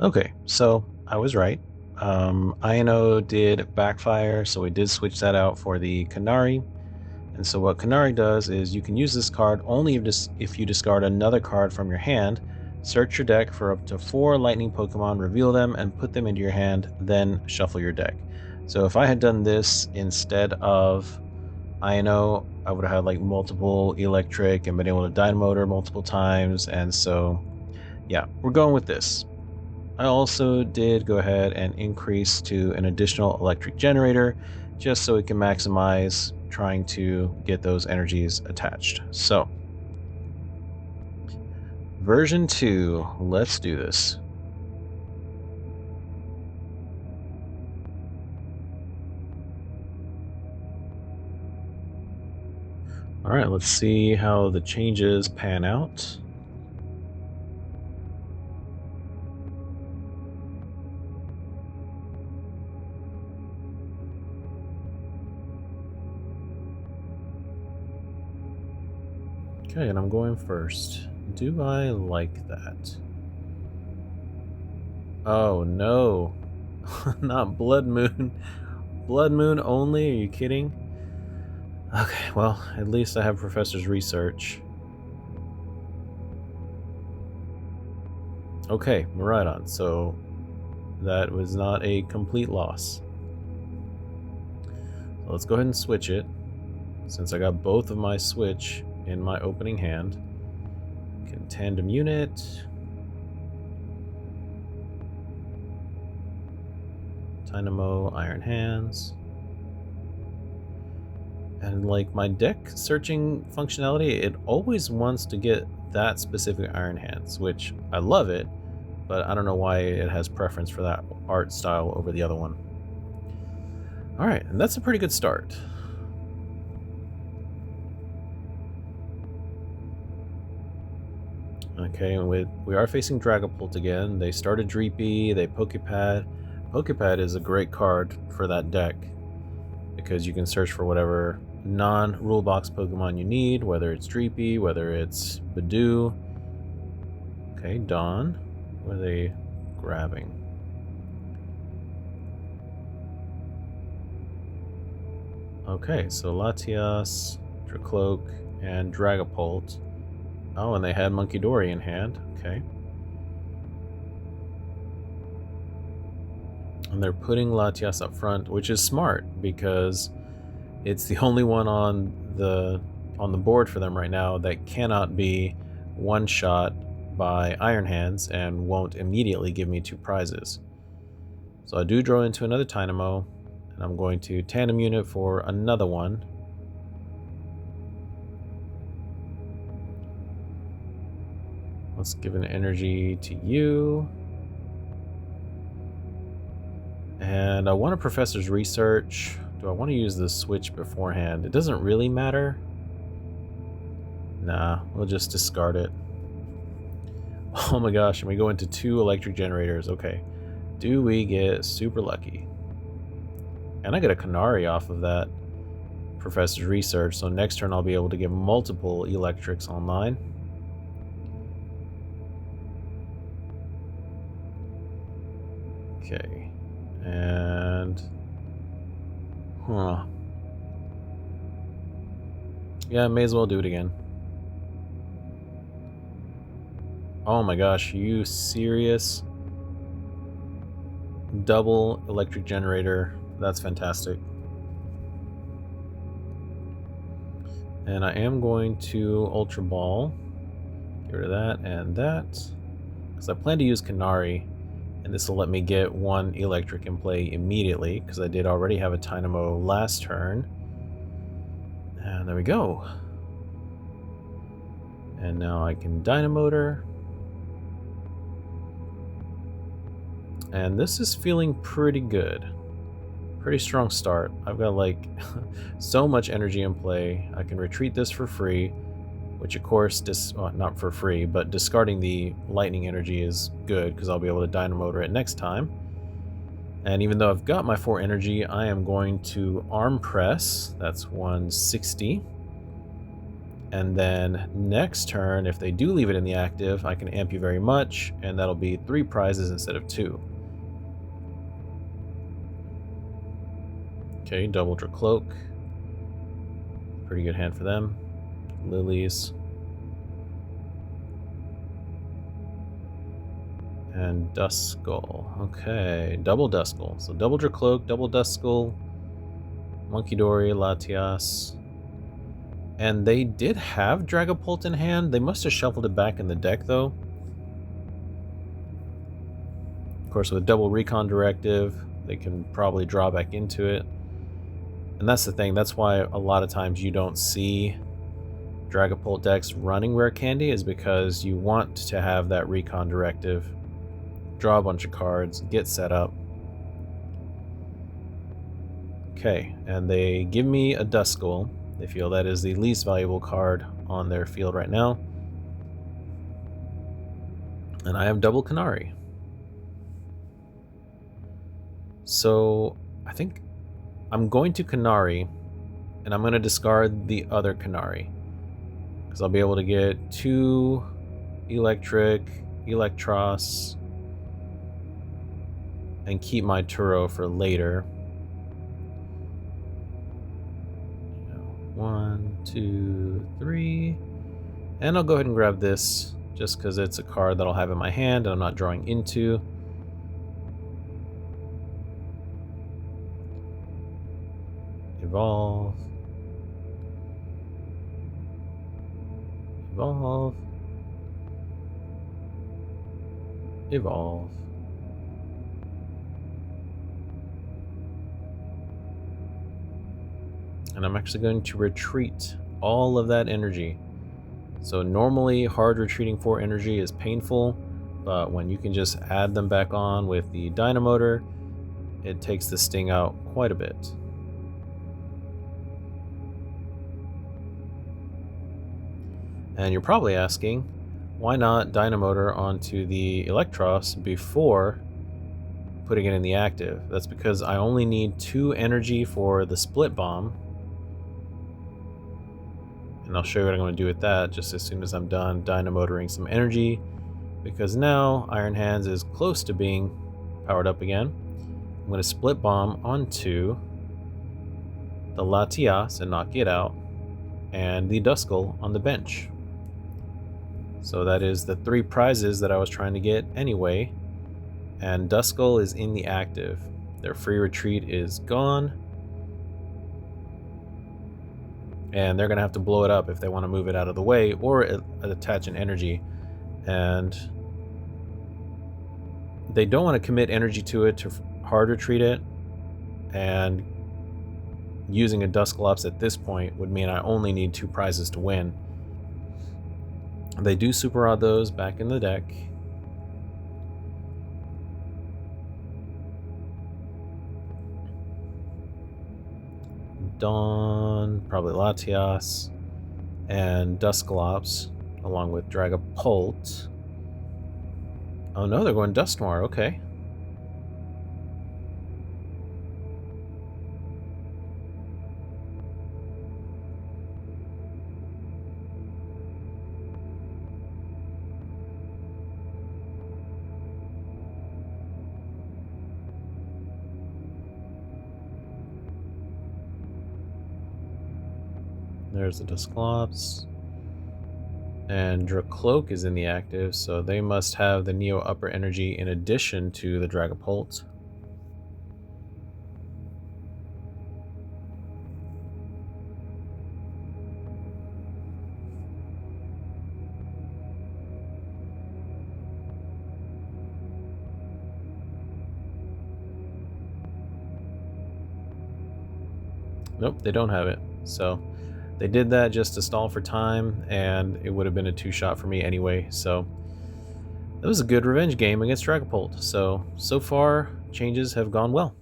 Okay, so I was right. INO did backfire, so we did switch that out for the Canary. And so what Canary does is you can use this card only if you discard another card from your hand, search your deck for up to 4 lightning Pokemon, reveal them, and put them into your hand, then shuffle your deck. So if I had done this instead of INO, I would have had like multiple electric and been able to Dynamotor multiple times, and so yeah, we're going with this. I also did go ahead and increase to an additional electric generator just so we can maximize trying to get those energies attached. So, version 2, let's do this. Alright, let's see how the changes pan out. Okay, and I'm going first. Do I like that? Oh no, not Blood Moon. Blood Moon only? Are you kidding? Okay, well, at least I have Professor's research. Okay, Miraidon, so that was not a complete loss. So let's go ahead and switch it. Since I got both of my switch in my opening hand, can tandem unit. Dynamo, Iron Hands. And like my deck searching functionality, it always wants to get that specific Iron Hands, which I love it, but I don't know why it has preference for that art style over the other one. Alright, and that's a pretty good start. Okay, we are facing Dragapult again. They started Dreepy, they Pokepad. Pokepad is a great card for that deck because you can search for whatever non-rule box Pokemon you need, whether it's Dreepy, whether it's Badoo. Okay, Dawn. What are they grabbing? Okay, so Latias, Dracloak, and Dragapult. Oh, and they had Monkey Dory in hand. Okay. And they're putting Latias up front, which is smart because it's the only one on the board for them right now that cannot be one shot by Iron Hands and won't immediately give me 2 prizes. So I do draw into another Dynamo, and I'm going to tandem unit for another one. Let's give an energy to you. And I want a Professor's Research. Do I want to use the switch beforehand? It doesn't really matter. Nah, we'll just discard it. Oh my gosh, and we go into 2 electric generators. Okay. Do we get super lucky? And I get a Canary off of that Professor's Research, so next turn I'll be able to get multiple electrics online. Okay. And... huh. Yeah, may as well do it again. Oh my gosh, you serious? Double electric generator. That's fantastic. And I am going to Ultra Ball. Get rid of that and that. Because I plan to use Canary, and this will let me get 1 electric in play immediately, because I did already have a Dynamo last turn. And there we go. And now I can Dynamotor. And this is feeling pretty good. Pretty strong start. I've got like so much energy in play. I can retreat this for free, which of course, not for free, but discarding the lightning energy is good because I'll be able to Dynamotor it next time. And even though I've got my 4 energy, I am going to Arm Press. That's 160. And then next turn, if they do leave it in the active, I can amp you very much, and that'll be 3 prizes instead of 2. Okay, double Dracloak. Pretty good hand for them. Lilies. And Duskull. Okay, double Duskull. So double Dracloak, double Duskull, Monkey Dory, Latias. And they did have Dragapult in hand. They must have shuffled it back in the deck, though. Of course, with double Recon Directive, they can probably draw back into it. And that's the thing. That's why a lot of times you don't see Dragapult decks running Rare Candy, is because you want to have that Recon Directive, draw a bunch of cards, get set up. Okay, and they give me a Duskull. They feel that is the least valuable card on their field right now. And I have double Canary. So I think I'm going to Canary, and I'm going to discard the other Canary, because I'll be able to get 2 Electric, Eelektross, and keep my Turo for later. 1, 2, 3. And I'll go ahead and grab this, just because it's a card that I'll have in my hand and I'm not drawing into. Evolve. Evolve. Evolve. And I'm actually going to retreat all of that energy. So normally hard retreating 4 energy is painful, but when you can just add them back on with the Dynamotor, it takes the sting out quite a bit. And you're probably asking, why not Dynamotor onto the Eelektross before putting it in the active? That's because I only need 2 energy for the Split Bomb. And I'll show you what I'm going to do with that just as soon as I'm done Dynamotoring some energy, because now Iron Hands is close to being powered up again. I'm going to Split Bomb onto the Latias and knock it out, and the Duskull on the bench. So that is the 3 prizes that I was trying to get anyway, and Duskull is in the active. Their free retreat is gone, and they're going to have to blow it up if they want to move it out of the way or attach an energy. And they don't want to commit energy to it to hard retreat it, and using a Duskull at this point would mean I only need 2 prizes to win. They do super rod those back in the deck. Dawn, probably Latias, and Duskull along with Dragapult. Oh no, they're going Dusknoir, okay. There's the Duskull. And Dracloak is in the active, so they must have the Neo Upper Energy in addition to the Dragapult. Nope, they don't have it. So they did that just to stall for time, and it would have been a 2-shot for me anyway. So that was a good revenge game against Dragapult. So far, changes have gone well.